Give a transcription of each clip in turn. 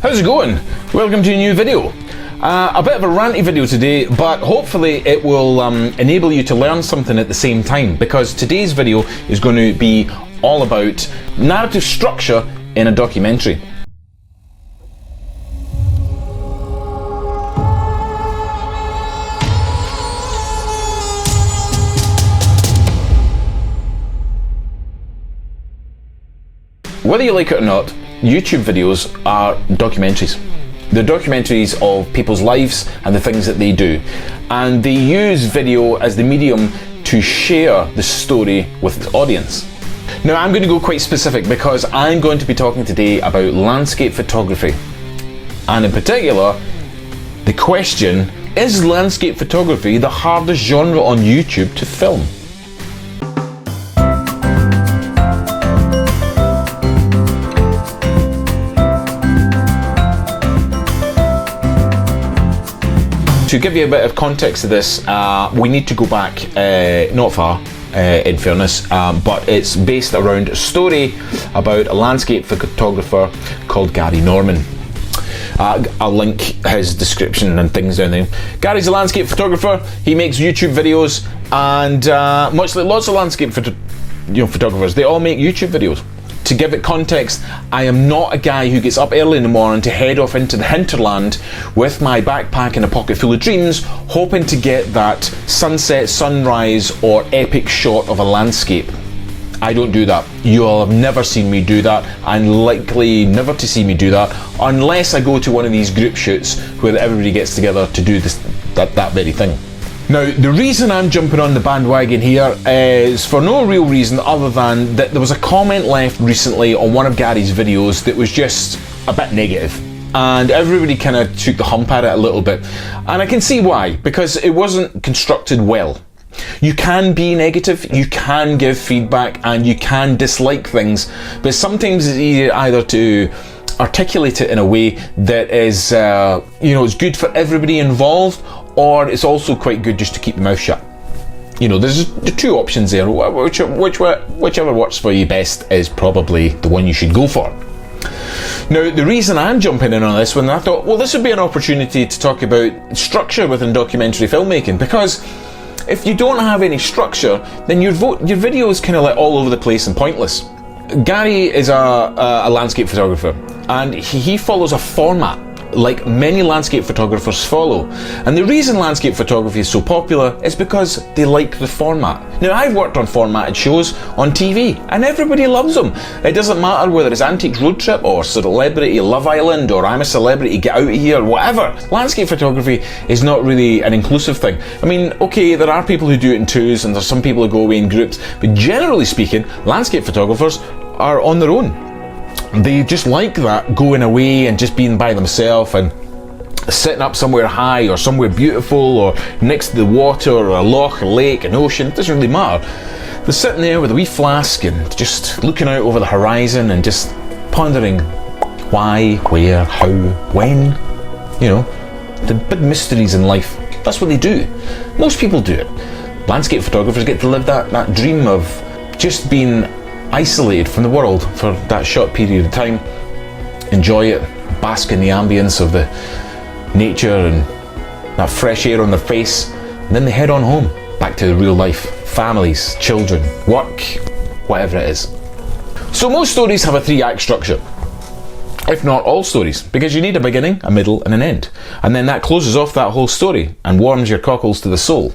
How's it going? Welcome to a new video. A bit of a ranty video today, but hopefully it will enable you to learn something at the same time, because today's video is going to be all about narrative structure in a documentary. Whether you like it or not, YouTube videos are documentaries. They're documentaries of people's lives and the things that they do. And they use video as the medium to share the story with the audience. Now, I'm going to go quite specific because I'm going to be talking today about landscape photography. And in particular, the question, is landscape photography the hardest genre on YouTube to film? To give you a bit of context to this, we need to go back not far, in fairness, but it's based around a story about a landscape photographer called Gary Norman. I'll link his description and things down there. Gary's a landscape photographer. He makes YouTube videos, and much like lots of landscape photographers, they all make YouTube videos. To give it context, I am not a guy who gets up early in the morning to head off into the hinterland with my backpack and a pocket full of dreams, hoping to get that sunset, sunrise, or epic shot of a landscape. I don't do that. You'll have never seen me do that, and likely never to see me do that, unless I go to one of these group shoots where everybody gets together to do that very thing. Now, the reason I'm jumping on the bandwagon here is for no real reason other than that there was a comment left recently on one of Gary's videos that was just a bit negative, and everybody kind of took the hump at it a little bit, and I can see why, because it wasn't constructed well. You can be negative, you can give feedback, and you can dislike things, but sometimes it's easier either to articulate it in a way that is is good for everybody involved, or it's also quite good just to keep your mouth shut. There's the two options there. Whichever works for you best is probably the one you should go for. Now, the reason I'm jumping in on this one, I thought, well, this would be an opportunity to talk about structure within documentary filmmaking, because if you don't have any structure, then your video is kind of like all over the place and pointless. Gary is a landscape photographer, and he follows a format like many landscape photographers follow. And the reason landscape photography is so popular is because they like the format. Now, I've worked on formatted shows on TV, and everybody loves them. It doesn't matter whether it's Antiques Road Trip or Celebrity Love Island or I'm a Celebrity, Get Out of Here, whatever. Landscape photography is not really an inclusive thing. I mean, okay, there are people who do it in twos and there's some people who go away in groups, but generally speaking, landscape photographers are on their own. They just like that, going away and just being by themselves and sitting up somewhere high or somewhere beautiful or next to the water or a loch, a lake, an ocean. It doesn't really matter. They're sitting there with a wee flask and just looking out over the horizon and just pondering why, where, how, when, the big mysteries in life. That's what they do. Most people do it. Landscape photographers get to live that dream of just being isolated from the world for that short period of time, enjoy it, bask in the ambience of the nature and that fresh air on their face, and then they head on home, back to real life, families, children, work, whatever it is. So most stories have a 3-act structure, if not all stories, because you need a beginning, a middle, and an end, and then that closes off that whole story and warms your cockles to the soul.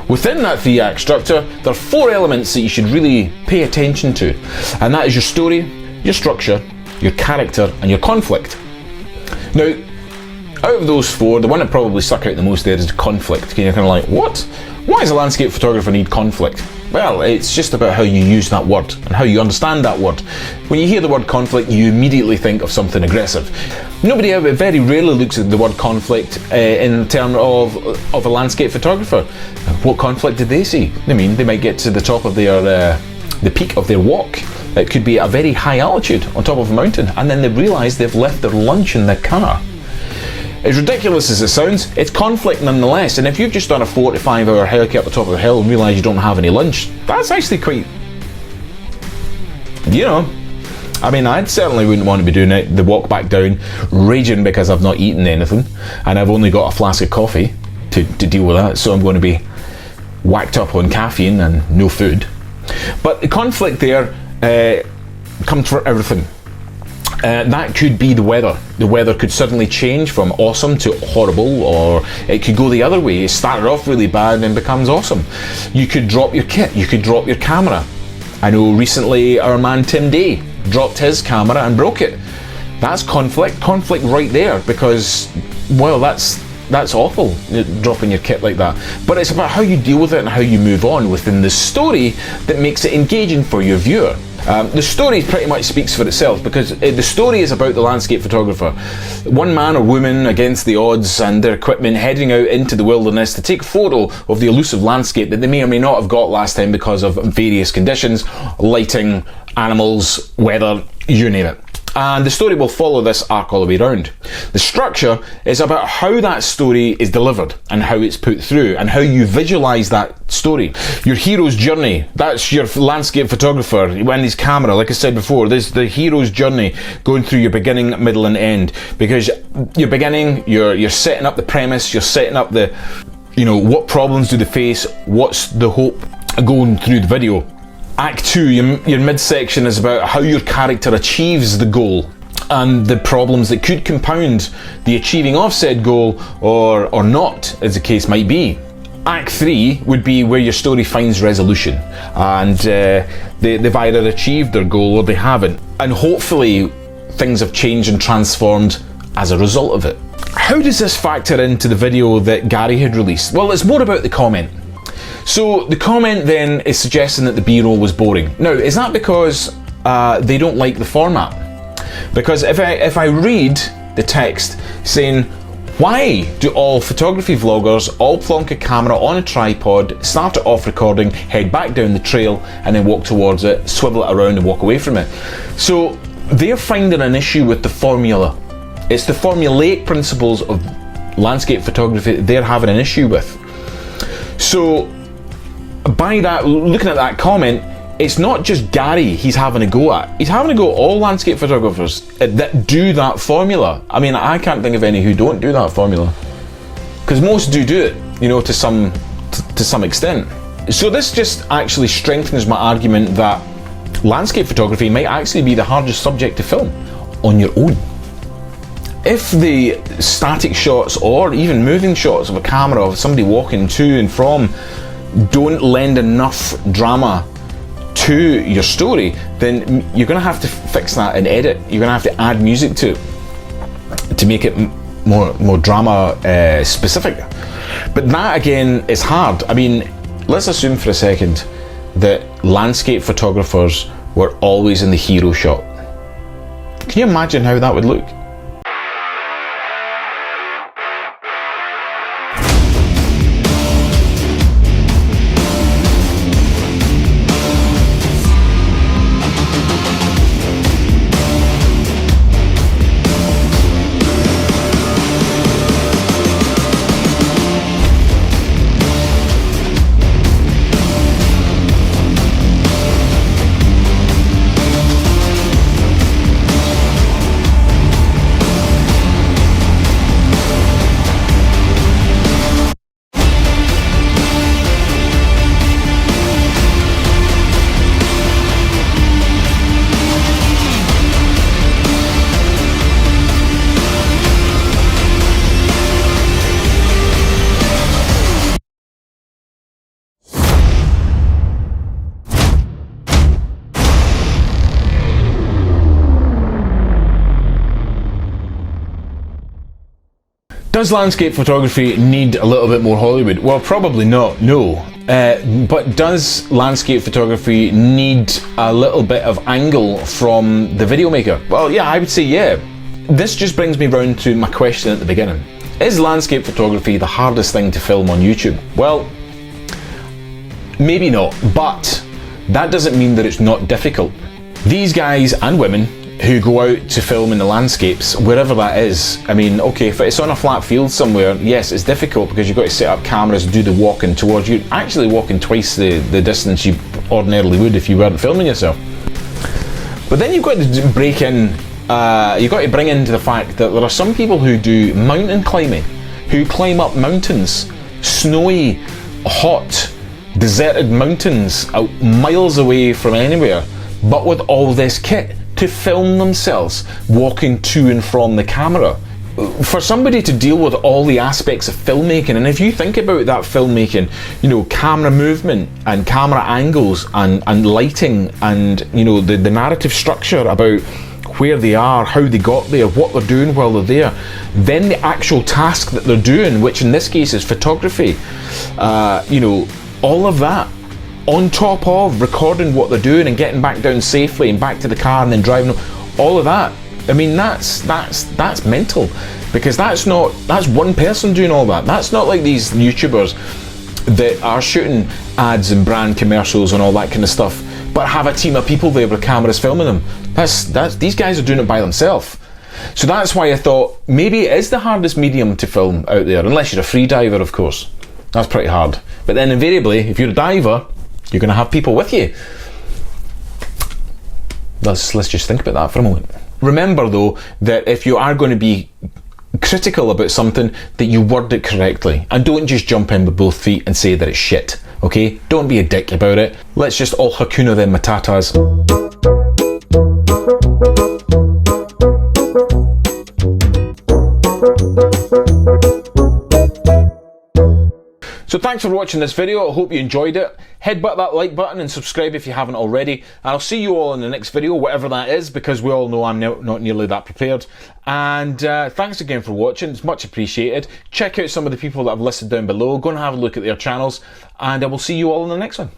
Within that 3-act structure, there are 4 elements that you should really pay attention to, and that is your story, your structure, your character, and your conflict. Now, out of those 4, the one that probably stuck out the most there is conflict. You're kind of like, what? Why does a landscape photographer need conflict? Well, it's just about how you use that word and how you understand that word. When you hear the word conflict, you immediately think of something aggressive. Nobody ever, very rarely looks at the word conflict in terms of a landscape photographer. What conflict did they see? I mean, they might get to the top of the peak of their walk. It could be a very high altitude on top of a mountain, and then they realise they've left their lunch in their car. As ridiculous as it sounds, it's conflict nonetheless, and if you've just done a 4 to 5 hour hike up the top of the hill and realise you don't have any lunch, that's actually quite, I mean, I certainly wouldn't want to be doing it, the walk back down, raging because I've not eaten anything, and I've only got a flask of coffee to deal with that, so I'm going to be whacked up on caffeine and no food. But the conflict there comes for everything. That could be the weather. The weather could suddenly change from awesome to horrible, or it could go the other way. It started off really bad and then becomes awesome. You could drop your kit, you could drop your camera. I know recently our man Tim Day dropped his camera and broke it. That's conflict right there, because, well, that's awful, dropping your kit like that. But it's about how you deal with it and how you move on within the story that makes it engaging for your viewer. The story pretty much speaks for itself, because the story is about the landscape photographer. One man or woman against the odds and their equipment heading out into the wilderness to take a photo of the elusive landscape that they may or may not have got last time because of various conditions, lighting, animals, weather, you name it. And the story will follow this arc all the way around. The structure is about how that story is delivered and how it's put through and how you visualise that story. Your hero's journey, that's your landscape photographer when his camera, like I said before, there's the hero's journey going through your beginning, middle and end. Because your beginning, you're setting up the premise, you're setting up the, what problems do they face, what's the hope going through the video. Act 2, your midsection, is about how your character achieves the goal and the problems that could compound the achieving of said goal or not, as the case might be. Act 3 would be where your story finds resolution and they've either achieved their goal or they haven't. And hopefully things have changed and transformed as a result of it. How does this factor into the video that Gary had released? Well, it's more about the comment. So the comment then is suggesting that the B-roll was boring. Now, is that because they don't like the format? Because if I read the text saying, why do all photography vloggers all plonk a camera on a tripod, start it off recording, head back down the trail, and then walk towards it, swivel it around and walk away from it? So they're finding an issue with the formula. It's the formulaic principles of landscape photography that they're having an issue with. So by that, looking at that comment, it's not just Gary he's having a go at. He's having a go at all landscape photographers that do that formula. I mean, I can't think of any who don't do that formula, because most do it, to some extent. So this just actually strengthens my argument that landscape photography might actually be the hardest subject to film on your own. If the static shots or even moving shots of a camera of somebody walking to and from don't lend enough drama to your story, then you're going to have to fix that and edit. You're going to have to add music to it to make it more drama specific. But that again is hard. I mean, let's assume for a second that landscape photographers were always in the hero shot. Can you imagine how that would look? Does landscape photography need a little bit more Hollywood? Well, probably not, no. But does landscape photography need a little bit of angle from the video maker? Well, yeah, I would say yeah. This just brings me round to my question at the beginning. Is landscape photography the hardest thing to film on YouTube? Well, maybe not, but that doesn't mean that it's not difficult. These guys and women who go out to film in the landscapes, wherever that is. I mean, okay, if it's on a flat field somewhere, yes, it's difficult because you've got to set up cameras, do the walking towards you, actually walking twice the distance you ordinarily would if you weren't filming yourself. But then you've got to break in, you've got to bring into the fact that there are some people who do mountain climbing, who climb up mountains, snowy, hot, deserted mountains out miles away from anywhere, but with all this kit to film themselves walking to and from the camera. For somebody to deal with all the aspects of filmmaking, and if you think about that filmmaking, you know, camera movement and camera angles and lighting and, you know, the narrative structure about where they are, how they got there, what they're doing while they're there, then the actual task that they're doing, which in this case is photography, you know, all of that on top of recording what they're doing and getting back down safely and back to the car and then driving, all of that. I mean, that's mental, because that's one person doing all that. That's not like these YouTubers that are shooting ads and brand commercials and all that kind of stuff, but have a team of people there with cameras filming them. These guys are doing it by themselves. So that's why I thought maybe it is the hardest medium to film out there, unless you're a free diver, of course. That's pretty hard. But then invariably, if you're a diver, you're going to have people with you. Let's just think about that for a moment. Remember though, that if you are going to be critical about something, that you word it correctly, and don't just jump in with both feet and say that it's shit, okay? Don't be a dick about it. Let's just all Hakuna them Matatas. So thanks for watching this video. I hope you enjoyed it. Headbutt that like button and subscribe if you haven't already. And I'll see you all in the next video, whatever that is, because we all know I'm not nearly that prepared. And thanks again for watching. It's much appreciated. Check out some of the people that I've listed down below. Go and have a look at their channels. And I will see you all in the next one.